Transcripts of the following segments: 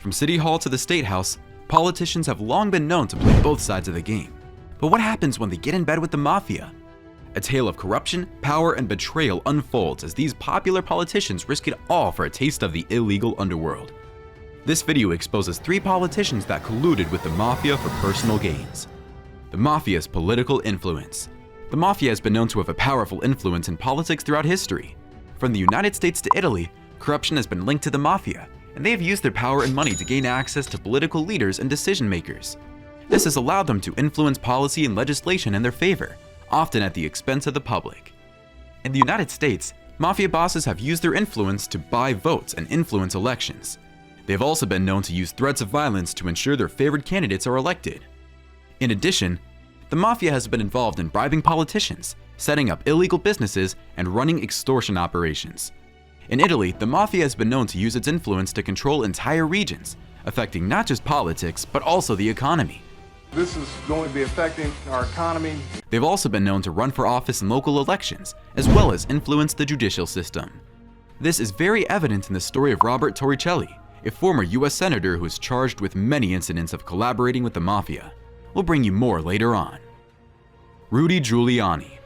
From City Hall to the State House, politicians have long been known to play both sides of the game. But what happens when they get in bed with the Mafia? A tale of corruption, power, and betrayal unfolds as these popular politicians risk it all for a taste of the illegal underworld. This video exposes 3 politicians that colluded with the Mafia for personal gains. The Mafia's political influence. The Mafia has been known to have a powerful influence in politics throughout history. From the United States to Italy, corruption has been linked to the Mafia, and they have used their power and money to gain access to political leaders and decision makers. This has allowed them to influence policy and legislation in their favor, often at the expense of the public. In the United States, Mafia bosses have used their influence to buy votes and influence elections. They have also been known to use threats of violence to ensure their favored candidates are elected. In addition, the Mafia has been involved in bribing politicians, setting up illegal businesses, and running extortion operations. In Italy, the Mafia has been known to use its influence to control entire regions, affecting not just politics, but also the economy. This is going to be affecting our economy. They've also been known to run for office in local elections, as well as influence the judicial system. This is very evident in the story of Robert Torricelli, a former US senator who is charged with many incidents of collaborating with the Mafia. We'll bring you more later on. Rudy Giuliani.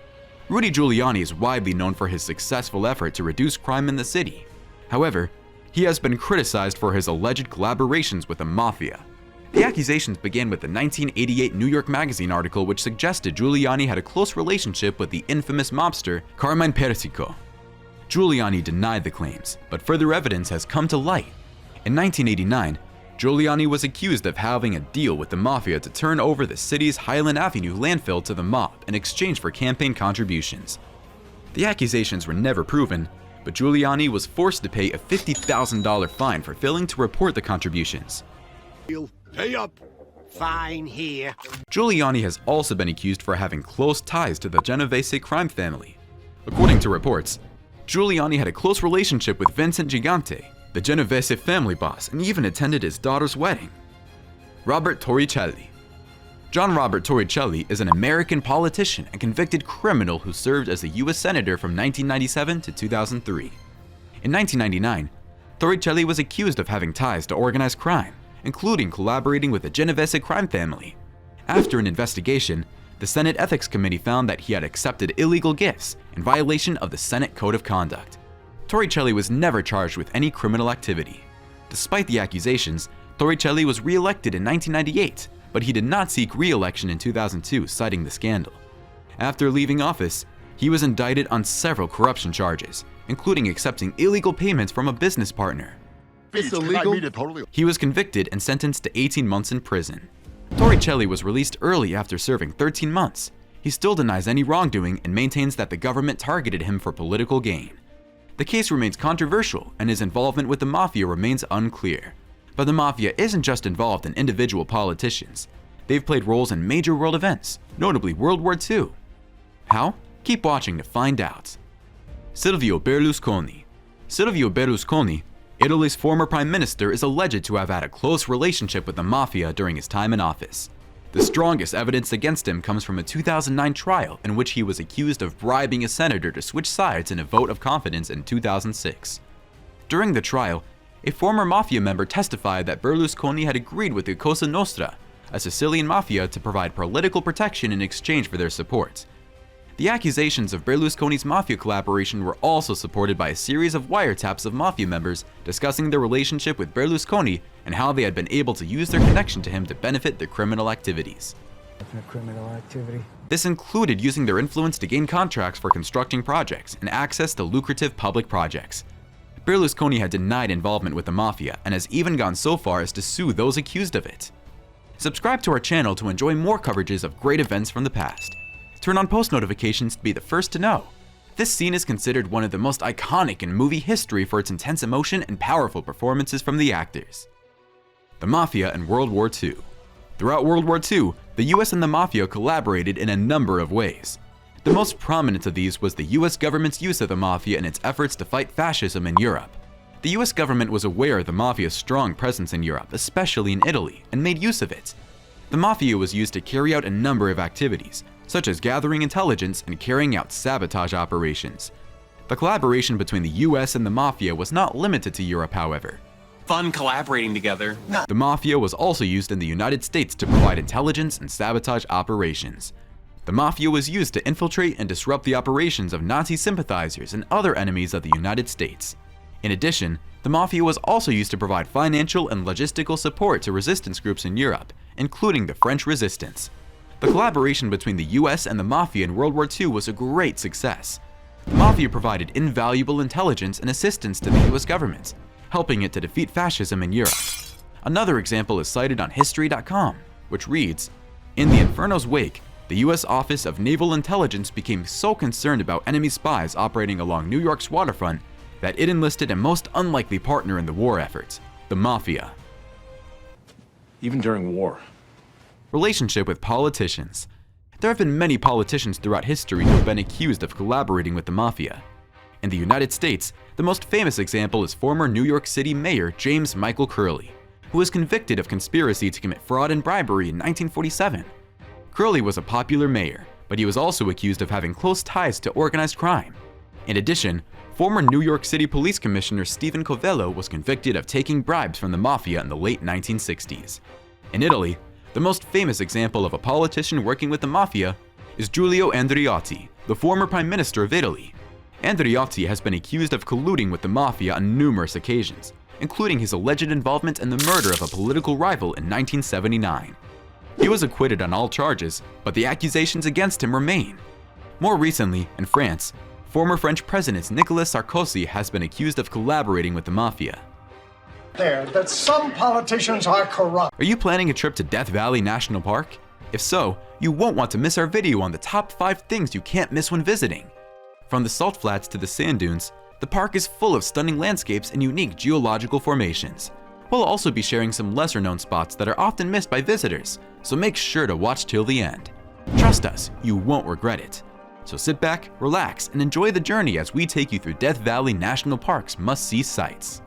Rudy Giuliani is widely known for his successful effort to reduce crime in the city. However, he has been criticized for his alleged collaborations with the Mafia. The accusations began with the 1988 New York Magazine article which suggested Giuliani had a close relationship with the infamous mobster Carmine Persico. Giuliani denied the claims, but further evidence has come to light. In 1989, Giuliani was accused of having a deal with the Mafia to turn over the city's Highland Avenue landfill to the mob in exchange for campaign contributions. The accusations were never proven, but Giuliani was forced to pay a $50,000 fine for failing to report the contributions. You'll pay up. Fine here. Giuliani has also been accused for having close ties to the Genovese crime family. According to reports, Giuliani had a close relationship with Vincent Gigante, the Genovese family boss, and even attended his daughter's wedding. Robert Torricelli. John Robert Torricelli is an American politician and convicted criminal who served as a US Senator from 1997 to 2003. In 1999, Torricelli was accused of having ties to organized crime, including collaborating with the Genovese crime family. After an investigation, the Senate Ethics Committee found that he had accepted illegal gifts in violation of the Senate Code of Conduct. Torricelli was never charged with any criminal activity. Despite the accusations, Torricelli was re-elected in 1998, but he did not seek re-election in 2002, citing the scandal. After leaving office, he was indicted on several corruption charges, including accepting illegal payments from a business partner. It's illegal. He was convicted and sentenced to 18 months in prison. Torricelli was released early after serving 13 months. He still denies any wrongdoing and maintains that the government targeted him for political gain. The case remains controversial and his involvement with the Mafia remains unclear. But the Mafia isn't just involved in individual politicians. They've played roles in major world events, notably World War II. How? Keep watching to find out. Silvio Berlusconi. Silvio Berlusconi, Italy's former prime minister, is alleged to have had a close relationship with the Mafia during his time in office. The strongest evidence against him comes from a 2009 trial in which he was accused of bribing a senator to switch sides in a vote of confidence in 2006. During the trial, a former Mafia member testified that Berlusconi had agreed with the Cosa Nostra, a Sicilian mafia, to provide political protection in exchange for their support. The accusations of Berlusconi's Mafia collaboration were also supported by a series of wiretaps of Mafia members discussing their relationship with Berlusconi and how they had been able to use their connection to him to benefit their criminal activities. This included using their influence to gain contracts for constructing projects and access to lucrative public projects. Berlusconi had denied involvement with the Mafia and has even gone so far as to sue those accused of it. Subscribe to our channel to enjoy more coverages of great events from the past. Turn on post notifications to be the first to know. This scene is considered one of the most iconic in movie history for its intense emotion and powerful performances from the actors. The Mafia and World War II. Throughout World War II, the US and the Mafia collaborated in a number of ways. The most prominent of these was the US government's use of the Mafia in its efforts to fight fascism in Europe. The US government was aware of the Mafia's strong presence in Europe, especially in Italy, and made use of it. The Mafia was used to carry out a number of activities, such as gathering intelligence and carrying out sabotage operations. The collaboration between the US and the Mafia was not limited to Europe, however. fun collaborating together. The Mafia was also used in the United States to provide intelligence and sabotage operations. The Mafia was used to infiltrate and disrupt the operations of Nazi sympathizers and other enemies of the United States. In addition, the Mafia was also used to provide financial and logistical support to resistance groups in Europe, including the French Resistance. The collaboration between the US and the Mafia in World War II was a great success. The Mafia provided invaluable intelligence and assistance to the US government, helping it to defeat fascism in Europe. Another example is cited on History.com, which reads, "In the Inferno's wake, the US Office of Naval Intelligence became so concerned about enemy spies operating along New York's waterfront that it enlisted a most unlikely partner in the war effort, the Mafia." Even during war. Relationship with politicians. There have been many politicians throughout history who have been accused of collaborating with the Mafia. In the United States, the most famous example is former New York City Mayor James Michael Curley, who was convicted of conspiracy to commit fraud and bribery in 1947. Curley was a popular mayor, but he was also accused of having close ties to organized crime. In addition, former New York City Police Commissioner Stephen Covello was convicted of taking bribes from the Mafia in the late 1960s. In Italy, the most famous example of a politician working with the Mafia is Giulio Andreotti, the former Prime Minister of Italy. Andreotti has been accused of colluding with the Mafia on numerous occasions, including his alleged involvement in the murder of a political rival in 1979. He was acquitted on all charges, but the accusations against him remain. More recently, in France, former French President Nicolas Sarkozy has been accused of collaborating with the Mafia. That some politicians are corrupt. Are you planning a trip to Death Valley National Park? If so, you won't want to miss our video on the top 5 things you can't miss when visiting. From the salt flats to the sand dunes, the park is full of stunning landscapes and unique geological formations. We'll also be sharing some lesser-known spots that are often missed by visitors, so make sure to watch till the end. Trust us, you won't regret it. So sit back, relax, and enjoy the journey as we take you through Death Valley National Park's must-see sights.